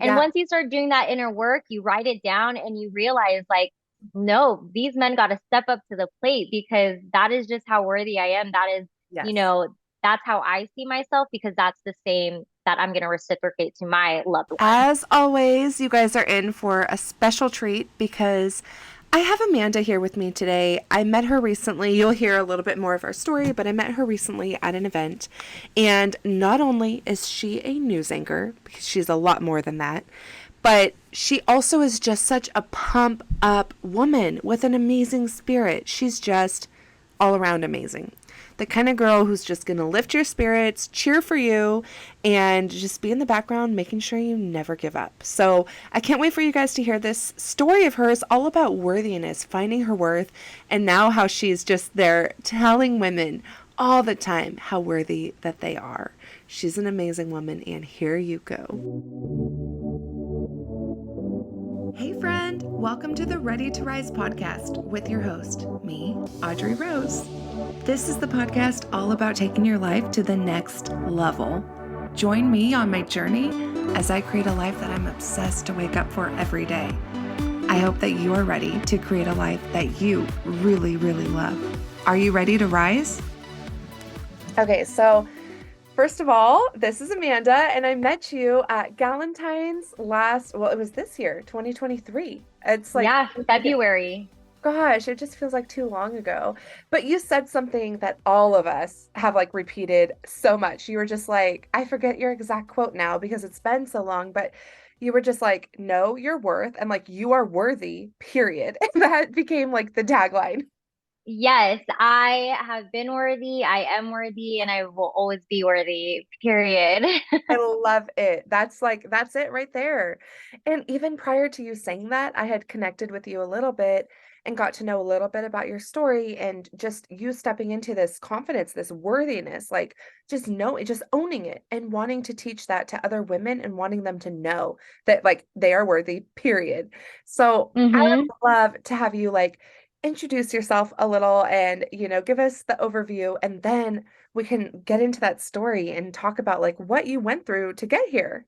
And Yeah. once you start doing that inner work, you write it down and you realize like, no, these men got to step up to the plate because that is just how worthy I am. That is, you Yes. know, that's how I see myself because that's the same that I'm going to reciprocate to my loved one. As always, you guys are in for a special treat because I have Amanda here with me today. I met her recently. You'll hear a little bit more of our story, but I met her recently at an event. And not only is she a news anchor, because she's a lot more than that, but she also is just such a pump up woman with an amazing spirit. She's just all around amazing. The kind of girl who's just going to lift your spirits, cheer for you, and just be in the background making sure you never give up. So I can't wait for you guys to hear this story of hers, all about worthiness, finding her worth, and now how she's just there telling women all the time how worthy that they are. She's an amazing woman, and here you go. Hey, friend, welcome to the Ready to Rise podcast with your host, me, Audrey Rose. This is the podcast all about taking your life to the next level. Join me on my journey as I create a life that I'm obsessed to wake up for every day. I hope that you are ready to create a life that you really, really love. Are you ready to rise? Okay, so first of all, this is Amanda, and I met you at Galentine's it was this year, 2023. It's like, Yeah, February. gosh, it just feels like too long ago. But you said something that all of us have like repeated so much. You were just like, I forget your exact quote now because it's been so long, but you were just like, know your worth and like you are worthy, period. And that became like the tagline. Yes, I have been worthy, I am worthy, and I will always be worthy, period. I love it. That's it right there. And even prior to you saying that, I had connected with you a little bit and got to know a little bit about your story and just you stepping into this confidence, this worthiness, like just owning it and wanting to teach that to other women and wanting them to know that like they are worthy, period. So I hmm would love to have you like introduce yourself a little and, give us the overview and then we can get into that story and talk about like what you went through to get here.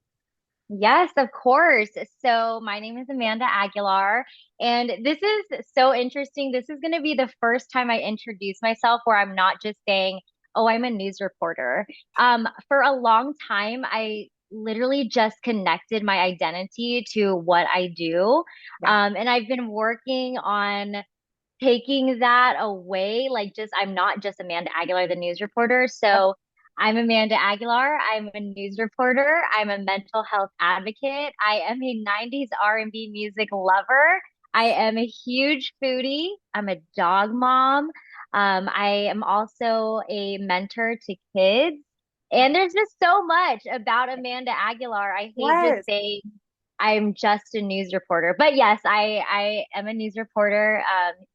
Yes, of course. So, my name is Amanda Aguilar, and this is so interesting. This is going to be the first time I introduce myself where I'm not just saying, "Oh, I'm a news reporter." For a long time, I literally just connected my identity to what I do. Yeah. And I've been working on taking that away, like just I'm not just Amanda Aguilar, the news reporter. So I'm Amanda Aguilar. I'm a news reporter. I'm a mental health advocate. I am a 90s R&B music lover. I am a huge foodie. I'm a dog mom. I am also a mentor to kids. And there's just so much about Amanda Aguilar. I hate just Yes. saying I'm just a news reporter. But yes, I am a news reporter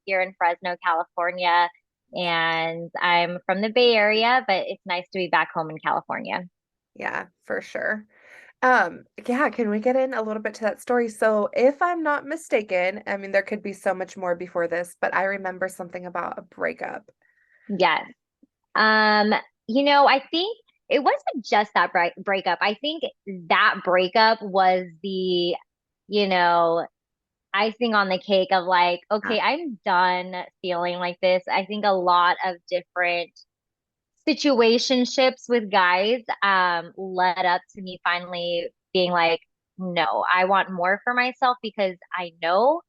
here in Fresno, California, and I'm from the Bay Area, but it's nice to be back home in California. Yeah, for sure. Yeah, can we get in a little bit to that story? So, if I'm not mistaken, I mean, there could be so much more before this, but I remember something about a breakup. Yes. Um, I think it wasn't just that breakup. I think that breakup was the, you know, icing on the cake of like, Yeah. okay, I'm done feeling like this. I think a lot of different situationships with guys led up to me finally being like, no, I want more for myself because I know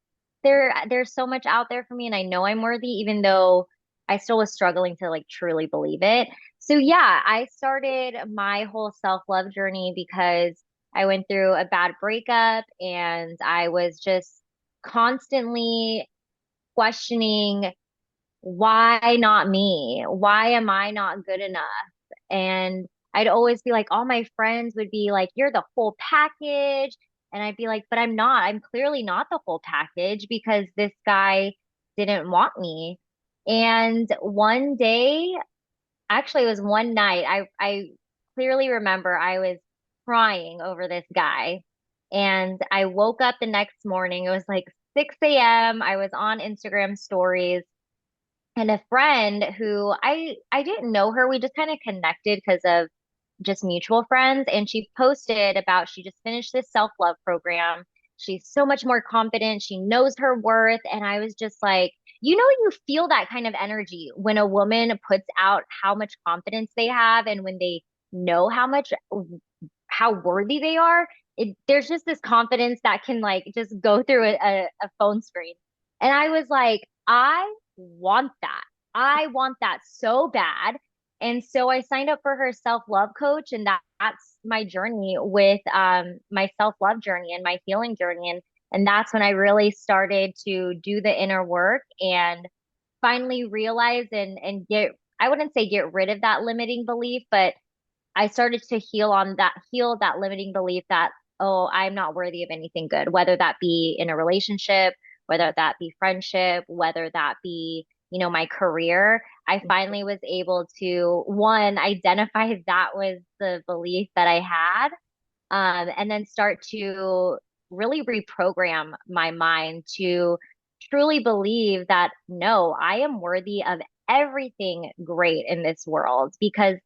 there's so much out there for me and I know I'm worthy, even though I still was struggling to like truly believe it. So yeah, I started my whole self-love journey because I went through a bad breakup and I was just constantly questioning why not me? Why am I not good enough? And I'd always be like, all my friends would be like, you're the whole package. And I'd be like, but I'm not. I'm clearly not the whole package because this guy didn't want me. And one day, actually, it was one night, I clearly remember I was crying over this guy. And I woke up the next morning. It was like 6 a.m. I was on Instagram stories and a friend who I didn't know her. We just kind of connected because of just mutual friends, and she posted about she just finished this self-love program. She's so much more confident. She knows her worth. And I was just like, you feel that kind of energy when a woman puts out how much confidence they have and when they know how worthy they are. There's just this confidence that can like just go through a phone screen. And I was like, I want that. I want that so bad. And so I signed up for her self-love coach, and that's my journey with my self-love journey and my healing journey. And that's when I really started to do the inner work and finally realize and get, I wouldn't say get rid of that limiting belief, but I started to heal that limiting belief that, oh, I'm not worthy of anything good, whether that be in a relationship, whether that be friendship, whether that be, my career. I finally was able to, one, identify that was the belief that I had, and then start to really reprogram my mind to truly believe that no, I am worthy of everything great in this world because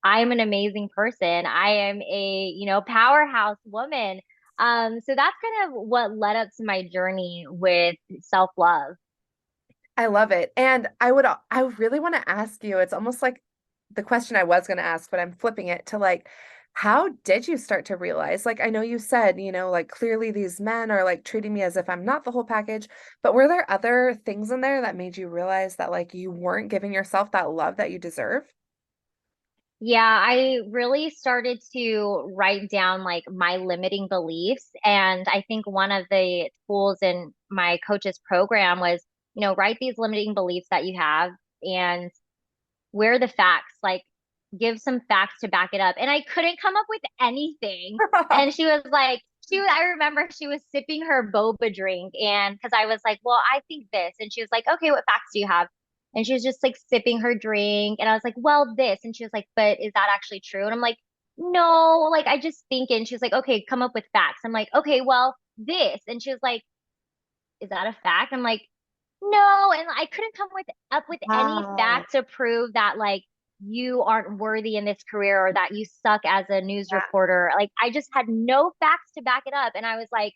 I'm an amazing person. I am a, powerhouse woman. So that's kind of what led up to my journey with self-love. I love it. And I really want to ask you, it's almost like the question I was going to ask, but I'm flipping it to like, how did you start to realize? Like, I know you said, like clearly these men are like treating me as if I'm not the whole package, but were there other things in there that made you realize that like you weren't giving yourself that love that you deserve? Yeah, I really started to write down like my limiting beliefs. And I think one of the tools in my coach's program was, write these limiting beliefs that you have and where are the facts? Like, give some facts to back it up. And I couldn't come up with anything. And she was like, I remember she was sipping her boba drink. And because I was like, well, I think this. And she was like, okay, what facts do you have? And she was just like sipping her drink. And I was like, well, this. And she was like, but is that actually true? And I'm like, no, like, I just think. And she was like, okay, come up with facts. I'm like, okay, well, this. And she was like, is that a fact? I'm like, no. And I couldn't come up with any Wow. fact to prove that like you aren't worthy in this career or that you suck as a news Yeah. reporter. Like I just had no facts to back it up. And I was like,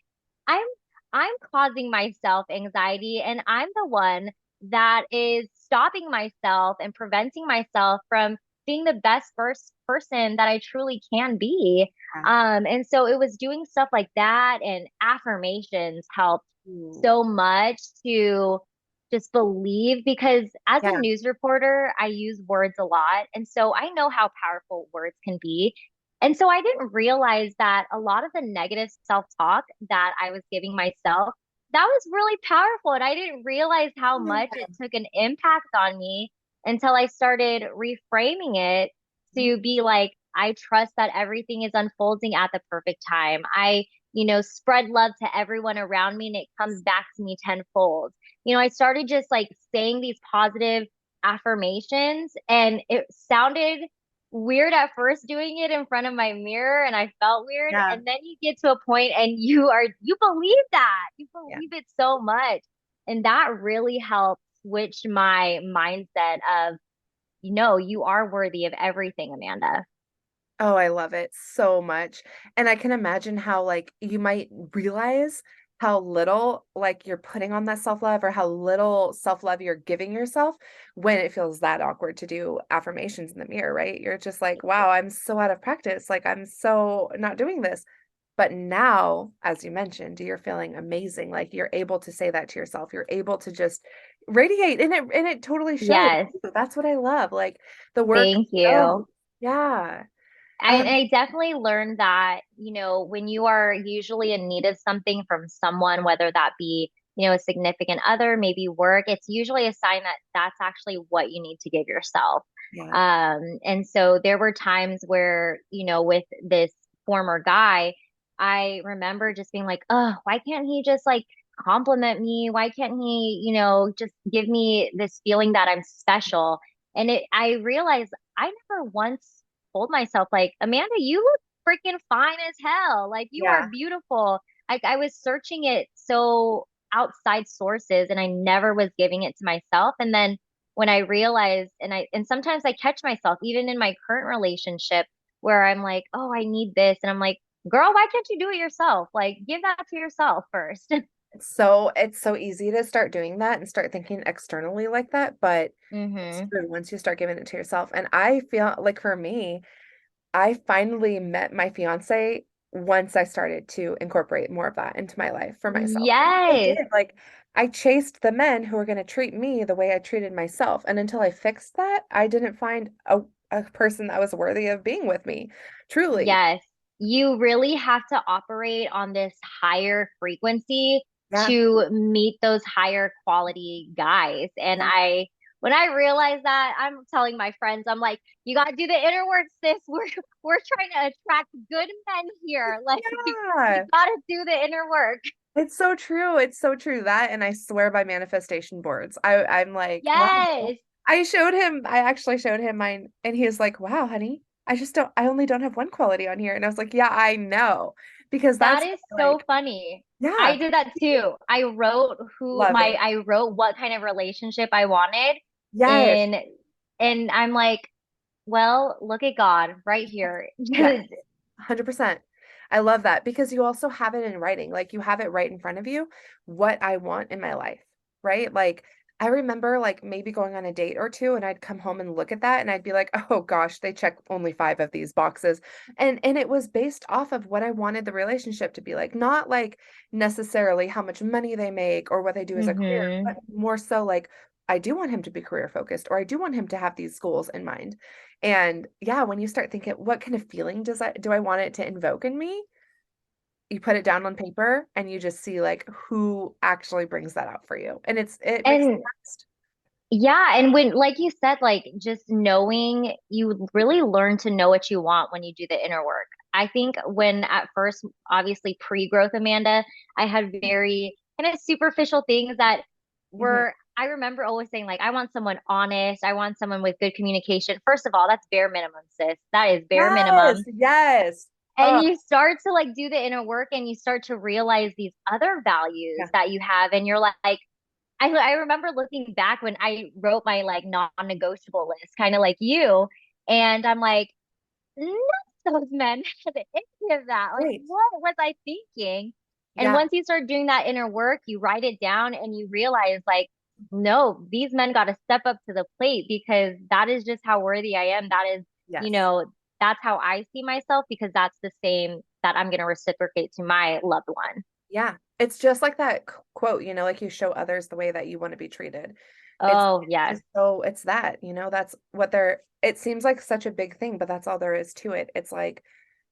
I'm I'm causing myself anxiety and I'm the one that is stopping myself and preventing myself from being the best first person that I truly can be. And so it was doing stuff like that and affirmations helped Ooh. so much to just believe because as a Yeah. news reporter, I use words a lot. And so I know how powerful words can be. And so I didn't realize that a lot of the negative self-talk that I was giving myself, that was really powerful. And I didn't realize how much it took an impact on me until I started reframing it to be like, I trust that everything is unfolding at the perfect time. I spread love to everyone around me and it comes back to me tenfold. I started just like saying these positive affirmations and it sounded weird at first doing it in front of my mirror and I felt weird. Yeah. And then you get to a point and you believe that. You Yeah. believe it so much. And that really helped switch my mindset of, you are worthy of everything, Amanda. Oh, I love it so much. And I can imagine how like you might realize how little like you're putting on that self-love or how little self-love you're giving yourself when it feels that awkward to do affirmations in the mirror, right? You're just like, wow, I'm so out of practice. Like I'm so not doing this. But now, as you mentioned, you're feeling amazing. Like you're able to say that to yourself. You're able to just radiate and it totally shows. Yes. That's what I love. Like the work Thank shows. you. Yeah. I definitely learned that, when you are usually in need of something from someone, whether that be, a significant other, maybe work, it's usually a sign that that's actually what you need to give yourself. Yeah. And so there were times where, with this former guy, I remember just being like, oh, why can't he just like compliment me? Why can't he, just give me this feeling that I'm special? And I realized I never once told myself like, Amanda, you look freaking fine as hell. Like you are Yeah. beautiful. Like I was searching it so outside sources and I never was giving it to myself. And then when I realized and sometimes I catch myself even in my current relationship where I'm like, oh, I need this. And I'm like, girl, why can't you do it yourself? Like, give that to yourself first. It's so easy to start doing that and start thinking externally like that, but it's Hmm. true once you start giving it to yourself. And I feel like for me, I finally met my fiance once I started to incorporate more of that into my life for myself. I Yes. did. Like, I chased the men who were going to treat me the way I treated myself. And until I fixed that, I didn't find a person that was worthy of being with me. Truly. Yes, you really have to operate on this higher frequency Yeah. to meet those higher quality guys. And Yeah. when I realized that, I'm telling my friends, I'm like, you got to do the inner work, sis. We're trying to attract good men here. Like, you Yeah. got to do the inner work. It's so true. It's so true. That and I swear by manifestation boards. I'm like, wow. Yes, I actually showed him mine and he was like, wow, honey, I only don't have one quality on here. And I was like, yeah, I know. Because that that's is so like, funny. yeah, I did that too. love it. I wrote what kind of relationship I wanted Yes. in, and I'm like, well, look at God right here. Yes. 100%. I love that because you also have it in writing. Like you have it right in front of you, what I want in my life, right? Like I remember like maybe going on a date or two and I'd come home and look at that and I'd be like, "Oh gosh, they check only 5 of these boxes." And it was based off of what I wanted the relationship to be like, not like necessarily how much money they make or what they do as a career, Hmm. but more so like I do want him to be career focused or I do want him to have these goals in mind. And yeah, when you start thinking, what kind of feeling do I want it to invoke in me? You put it down on paper and you just see like who actually brings that out for you. And it makes And sense. yeah, and when, like you said, like just knowing, you really learn to know what you want when you do the inner work. I think when at first, obviously pre-growth Amanda, I had very kind of superficial things that Mhm. were, I remember always saying, like, I want someone honest, I want someone with good communication. First of all, that's bare minimum, sis. That is bare Yes, minimum. yes. And Oh, you start to like do the inner work and you start to realize these other values yeah, that you have, and you're like, I remember looking back when I wrote my like non-negotiable list, kind of like you, and I'm like, none of those men had any of that. Like, great. what was I thinking? And Yeah, once you start doing that inner work, you write it down and you realize, like, no, these men got to step up to the plate because that is just how worthy I am. That is, you yes. know, that's how I see myself because that's the same that I'm going to reciprocate to my loved one. Yeah. It's just like that quote, like you show others the way that you want to be treated. It's Oh, yes. just so it's that, that's what it seems like such a big thing, but that's all there is to it. It's like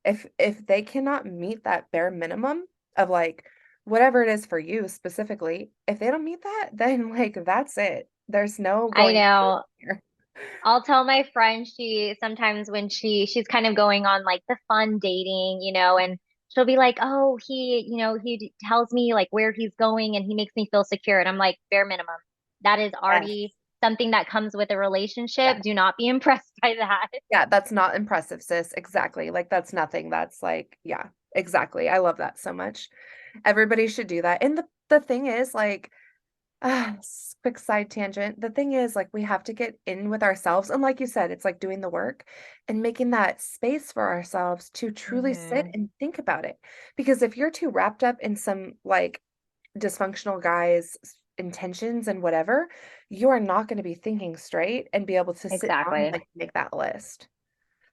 if they cannot meet that bare minimum of like whatever it is for you specifically, if they don't meet that, then like that's it. There's no I going know. here. I'll tell my friend, she sometimes when she's kind of going on like the fun dating, and she'll be like, "Oh, he tells me like where he's going and he makes me feel secure." And I'm like, bare minimum. That is Yes. already something that comes with a Yeah. relationship. Do not be impressed by that. Yeah, that's not impressive, sis. Exactly. Like that's nothing. That's like, yeah, exactly. I love that so much. Everybody should do that. And the thing is like quick side tangent. The thing is, like, we have to get in with ourselves. And like you said, it's like doing the work and making that space for ourselves to truly sit Hmm. and think about it. Because if you're too wrapped up in some like dysfunctional guy's intentions and whatever, you are not going to be thinking straight and be able to sit down and Exactly. like make that list.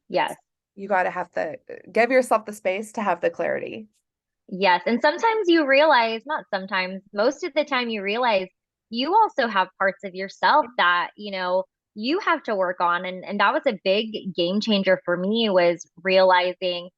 Yes. You got to have the give yourself the space to have the clarity. Yes. And sometimes you realize, not sometimes, most of the time you realize you also have parts of yourself that, you have to work on. And that was a big game changer for me was realizing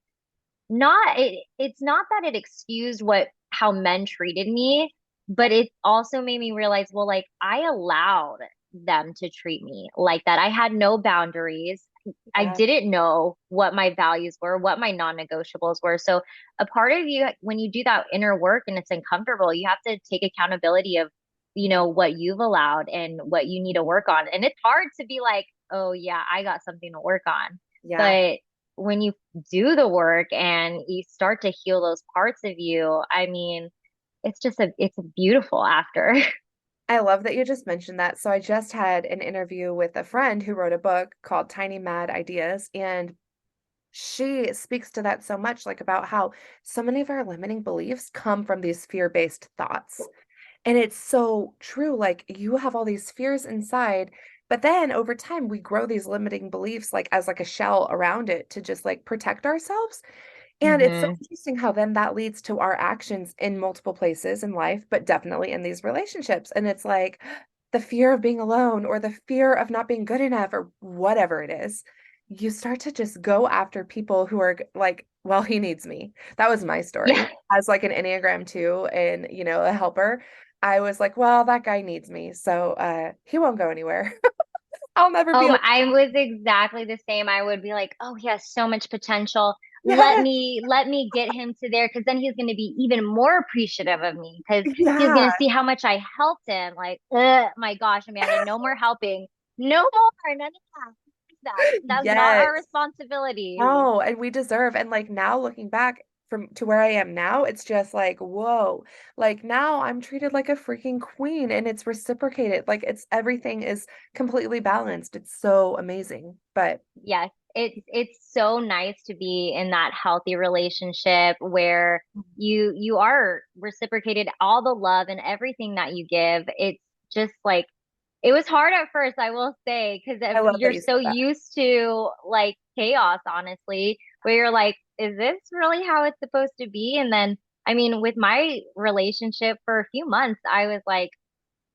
it's not that it excused how men treated me, but it also made me realize, well, like I allowed them to treat me like that. I had no boundaries. I Yeah. didn't know what my values were, what my non-negotiables were. So a part of you, when you do that inner work and it's uncomfortable, you have to take accountability of, Mhm. what you've allowed and what you need to work on. And it's hard to be like, oh yeah, I got something to work on. Yeah. But when you do the work and you start to heal those parts of you, I mean, it's beautiful after. I love that you just mentioned that. So I just had an interview with a friend who wrote a book called Tiny Mad Ideas, and she speaks to that so much, like about how so many of our limiting beliefs come from these fear-based thoughts. And it's so true. Like you have all these fears inside, but then over time we grow these limiting beliefs like as like a shell around it to just like protect ourselves. And it's so Hmm. interesting how then that leads to our actions in multiple places in life, but definitely in these relationships. And it's like the fear of being alone or the fear of not being good enough or whatever it is. You start to just go after people who are like, well, he needs me. That was my Yeah. story as like an Enneagram 2 and, a helper. I was like, well, that guy needs me. So he won't go anywhere. I'll never be Oh, alone. I was exactly the same. I would be like, "Oh, he has so much potential. Yes. Let me get him to there because then he's going to be even more appreciative of me because he's Yeah. going to see how much I helped him." Like, ugh, my gosh, Amanda, no more helping. No more. None of that. That's not our Yes. responsibility. No, and we deserve, and like now looking back from to where I am now, it's just like, whoa, like now I'm treated like a freaking queen and it's reciprocated. Like it's everything is completely balanced. It's so amazing. But Yes, it's so nice to be in that healthy relationship where you are reciprocated all the love and everything that you give. It's just like it was hard at first, I will say, because I love that you're you so said that. used to like chaos, honestly, where you're like, is this really how it's supposed to be? And then, I mean, with my relationship for a few months, I was like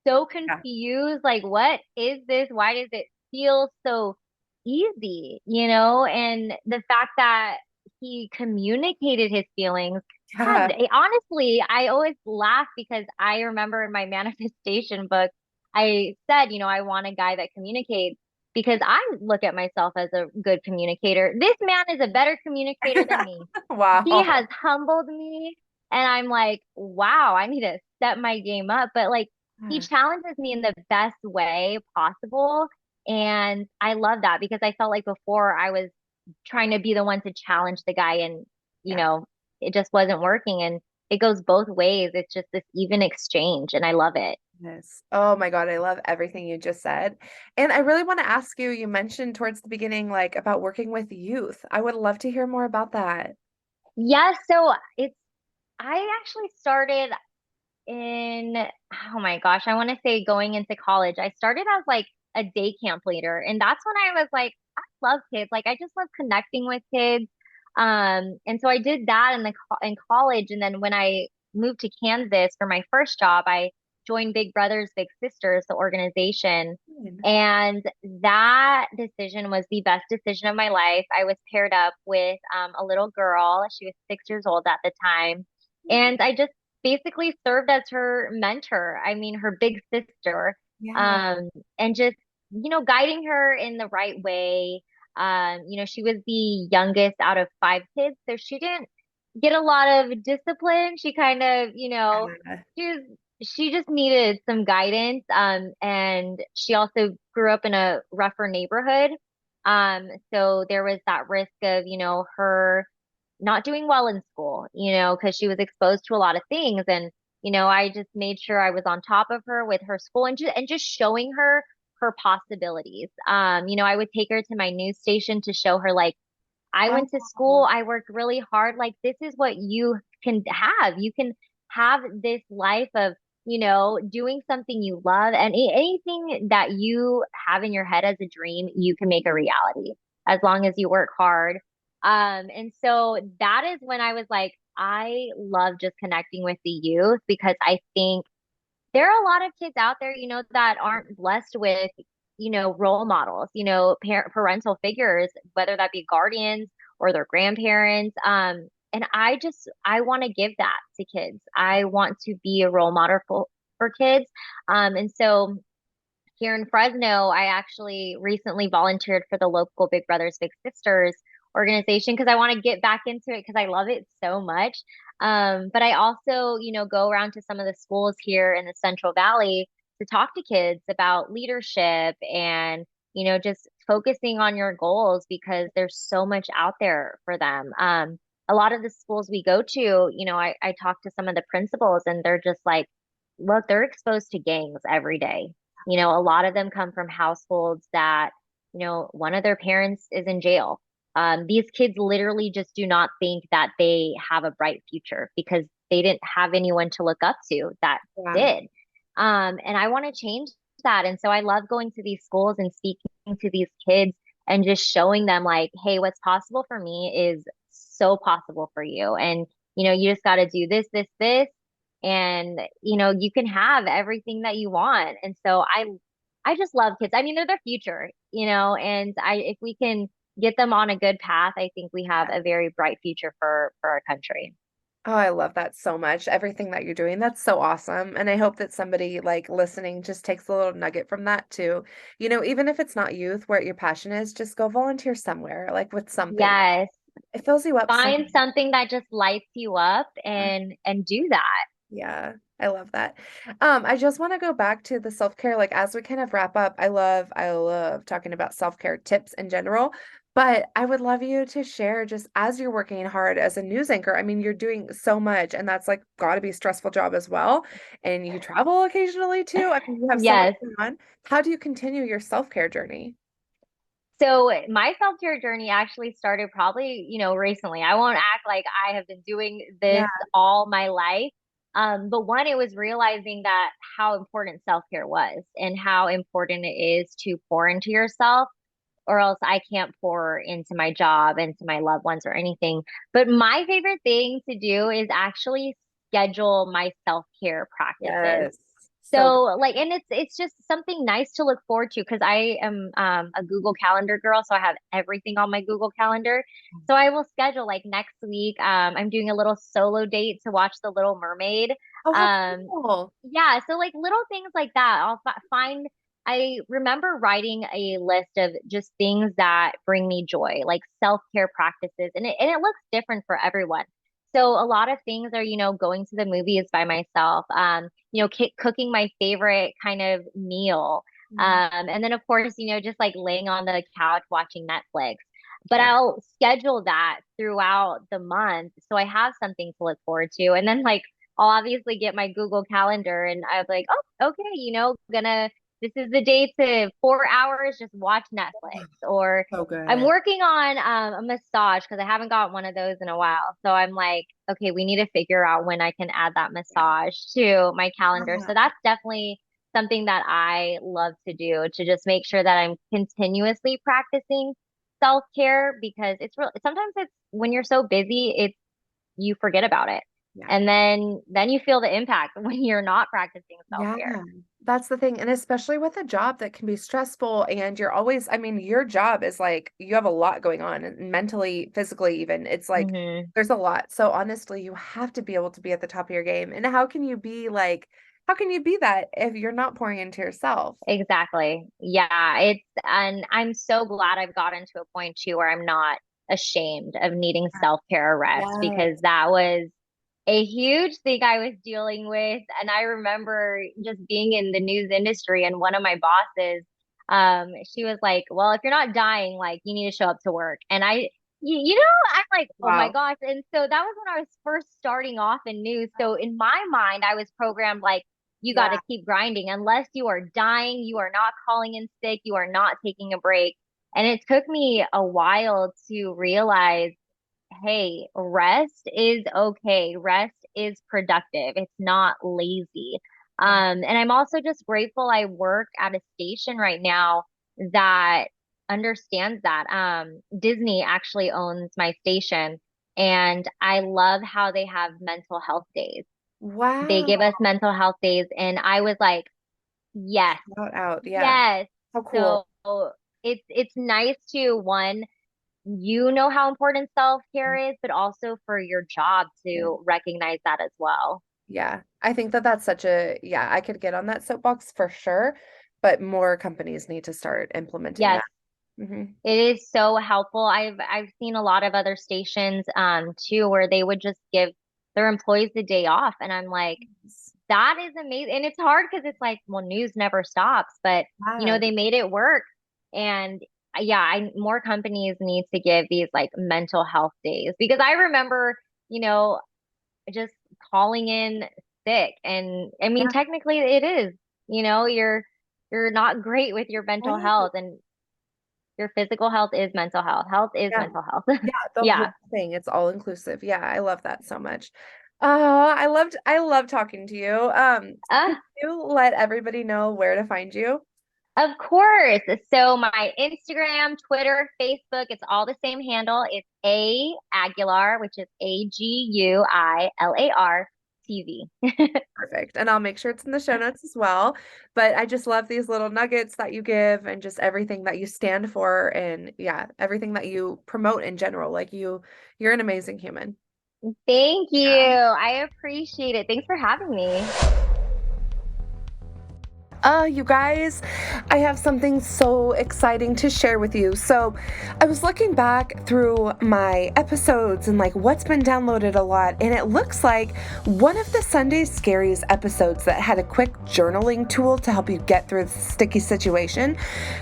so Yeah. confused. Like, what is this? Why does it feel so easy? And the fact that he communicated his feelings Yeah. honestly, I always laugh because I remember in my manifestation book, I said, I want a guy that communicates because I look at myself as a good communicator. This man is a better communicator than me. He has Wow. humbled me. And I'm like, wow, I need to step my game up. But like, he challenges me in the best way possible. And I love that because I felt like before I was trying to be the one to challenge the guy and, you Yeah. know, it just wasn't working. And it goes both ways. It's just this even exchange. And I love it. Yes. Oh my God, I love everything you just said. And I really want to ask you, you mentioned towards the beginning, like about working with youth. I would love to hear more about that. Yeah. So I actually started in, oh my gosh, I want to say going into college. I started as like a day camp leader, and that's when I was like, I love kids. Like I just love connecting with kids. And so I did that in college, and then when I moved to Kansas for my first job, I joined Big Brothers Big Sisters, the organization. Fun. And that decision was the best decision of my life. I was paired up with a little girl. She was 6 years old at the time. And I just basically served as her mentor. I mean, her big sister, Yeah. um, and just, guiding her in the right way. She was the youngest out of five kids, so she didn't get a lot of discipline. She kind of, Yeah. she was, she just needed some guidance. And she also grew up in a rougher neighborhood. So there was that risk of, her not doing well in school, because she was exposed to a lot of things. And, I just made sure I was on top of her with her school and just showing her possibilities. I would take her to my news station to show her like I went to Oh, school, I worked really hard. Like this is what you can have. You can have this life of, doing something you love and anything that you have in your head as a dream, you can make a reality as long as you work hard. And so that is when I was like, I love just connecting with the youth because I think there are a lot of kids out there, that aren't blessed with, role models, parental figures, whether that be guardians or their grandparents. And I want to give that to kids. I want to be a role model for kids. And so here in Fresno, I actually recently volunteered for the local Big Brothers Big Sisters organization because I want to get back into it because I love it so much. But I also, go around to some of the schools here in the Central Valley to talk to kids about leadership and, just focusing on your goals because there's so much out there for them. A lot of the schools we go to, I talk to some of the principals and they're just like, look, they're exposed to gangs every day. A lot of them come from households that, one of their parents is in jail. These kids literally just do not think that they have a bright future because they didn't have anyone to look up to that Yeah. did. And I want to change that. And so I love going to these schools and speaking to these kids and just showing them like, hey, what's possible for me is so possible for you. And, you just got to do this, this, this. And, you can have everything that you want. And so I just love kids. I mean, they're the future, and if we can get them on a good path, I think we have a very bright future for our country. Oh, I love that so much. Everything that you're doing, that's so awesome. And I hope that somebody like listening just takes a little nugget from that too. Even if it's not youth, where your passion is, just go volunteer somewhere, like with something. Yes. It fills you up so Find something that just lights you up much. and do that. Yeah, I love that. I just want to go back to the self-care, like as we kind of wrap up, I love talking about self-care tips in general, but I would love you to share just as you're working hard as a news anchor. I mean, you're doing so much, and that's like got to be a stressful job as well. And you travel occasionally too. I mean, you have so much Yes. going on. How do you continue your self-care journey? So my self-care journey actually started probably, recently. I won't act like I have been doing Yeah, this all my life. But one, it was realizing that how important self-care was and how important it is to pour into yourself, or else I can't pour into my job, into my loved ones or anything. But my favorite thing to do is actually schedule my self-care practices. yes. So good. So like, and it's just something nice to look forward to because I am a Google Calendar girl, so I have everything on my Google Calendar. So I will schedule like next week. I'm doing a little solo date to watch The Little Mermaid. Oh, how Um, cool. yeah, so like little things like that. I'll find. I remember writing a list of just things that bring me joy, like self-care practices, and it looks different for everyone. So a lot of things are, going to the movies by myself, cooking my favorite kind of meal. Mm, And then of course, just like laying on the couch watching Netflix. But yeah. I'll schedule that throughout the month so I have something to look forward to. And then like I'll obviously get my Google Calendar and I was like, oh, okay, gonna this is the day to 4 hours just watch Netflix. Or So I'm good. working on a massage because I haven't got one of those in a while. So I'm like, okay, we need to figure out when I can add that massage to my calendar. So Yeah. that's definitely something that I love to do to just make sure that I'm continuously practicing self-care because it's real sometimes it's when you're so busy, it's you forget about it. Yeah. And then you feel the impact when you're not practicing Yeah, self-care. that's the thing. And especially with a job that can be stressful and you're always, I mean, your job is like you have a lot going on and mentally, physically, even. It's like Hmm. there's a lot. So honestly, you have to be able to be at the top of your game. And how can you be that if you're not pouring into yourself? Exactly. Yeah, and I'm so glad I've gotten to a point too where I'm not ashamed of needing self-care or rest because Yes. that was a huge thing I was dealing with. And I remember just being in the news industry and one of my bosses, she was like, well, if you're not dying, like you need to show up to work. And I'm like, oh my Wow. gosh. And so that was when I was first starting off in news. So in my mind, I was programmed like, you got Yeah. to keep grinding. Unless you are dying, you are not calling in sick, you are not taking a break. And it took me a while to realize, hey, rest is okay. Rest is productive. It's not lazy. Yeah. And I'm also just grateful I work at a station right now that understands that. Disney actually owns my station, and I love how they have mental health days. They Wow. give us mental health days, and I was like, yes, Shout out. Yeah. yes. How cool. So it's nice to one, how important self-care is, but also for your job Yeah. to recognize that as well. Yeah. I think that that's such a, yeah, I could get on that soapbox for sure, but more companies need to start implementing Yes, that. Hmm. it is so helpful. I've seen a lot of other stations too where they would just give their employees the day off, and I'm like, that is amazing. And it's hard because it's like, well, news never stops, but Yeah. they made it work. And yeah, more companies need to give these like mental health days because I remember, you know, just calling in sick. And I mean, Yeah. technically it is, you're not great with your mental Right. health. And Your physical health is mental health. Health is Yeah. mental health. Yeah, the Yeah. whole thing. It's all inclusive. Yeah, I love that so much. I love talking to you. Uh, Could you let everybody know where to find you? of course. So my Instagram, Twitter, Facebook, it's all the same handle. It's A Aguilar, which is Aguilar TV. Perfect. And I'll make sure it's in the show notes as well. But I just love these little nuggets that you give and just everything that you stand for and yeah, everything that you promote in general. Like you're an amazing human. Thank you. Yeah. I appreciate it. Thanks for having me. You guys, I have something so exciting to share with you. So, I was looking back through my episodes and like what's been downloaded a lot, and it looks like one of the Sunday Scaries episodes that had a quick journaling tool to help you get through the sticky situation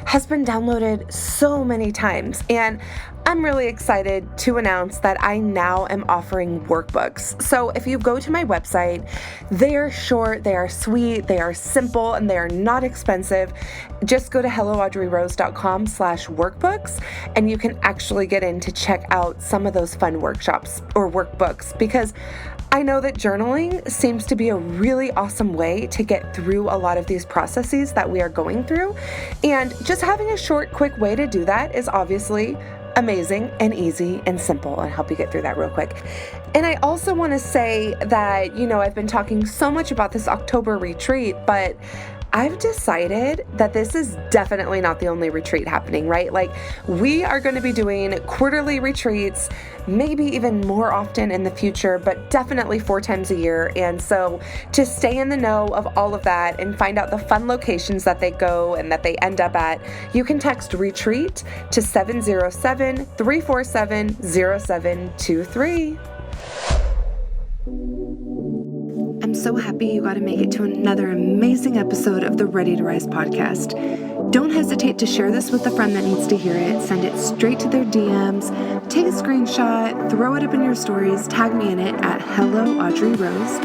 has been downloaded so many times. And I'm really excited to announce that I now am offering workbooks. So if you go to my website, they are short, they are sweet, they are simple, and they are not expensive. Just go to helloaudreyrose.com/workbooks, and you can actually get in to check out some of those fun workshops or workbooks, because I know that journaling seems to be a really awesome way to get through a lot of these processes that we are going through. And just having a short, quick way to do that is obviously amazing and easy and simple, and help you get through that real quick. And I also want to say that, I've been talking so much about this October retreat, but I've decided that this is definitely not the only retreat happening, right? Like, we are going to be doing quarterly retreats, maybe even more often in the future, but definitely 4 times a year. And so to stay in the know of all of that and find out the fun locations that they go and that they end up at, you can text retreat to 707-347-0723. I'm so happy you got to make it to another amazing episode of the Ready to Rise podcast. Don't hesitate to share this with a friend that needs to hear it. Send it straight to their DMs, take a screenshot, throw it up in your stories, tag me in it at Hello Audrey Rose.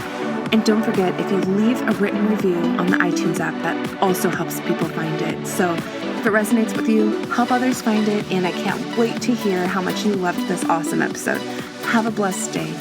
And don't forget, if you leave a written review on the iTunes app, that also helps people find it. So if it resonates with you, help others find it, and I can't wait to hear how much you loved this awesome episode. Have a blessed day.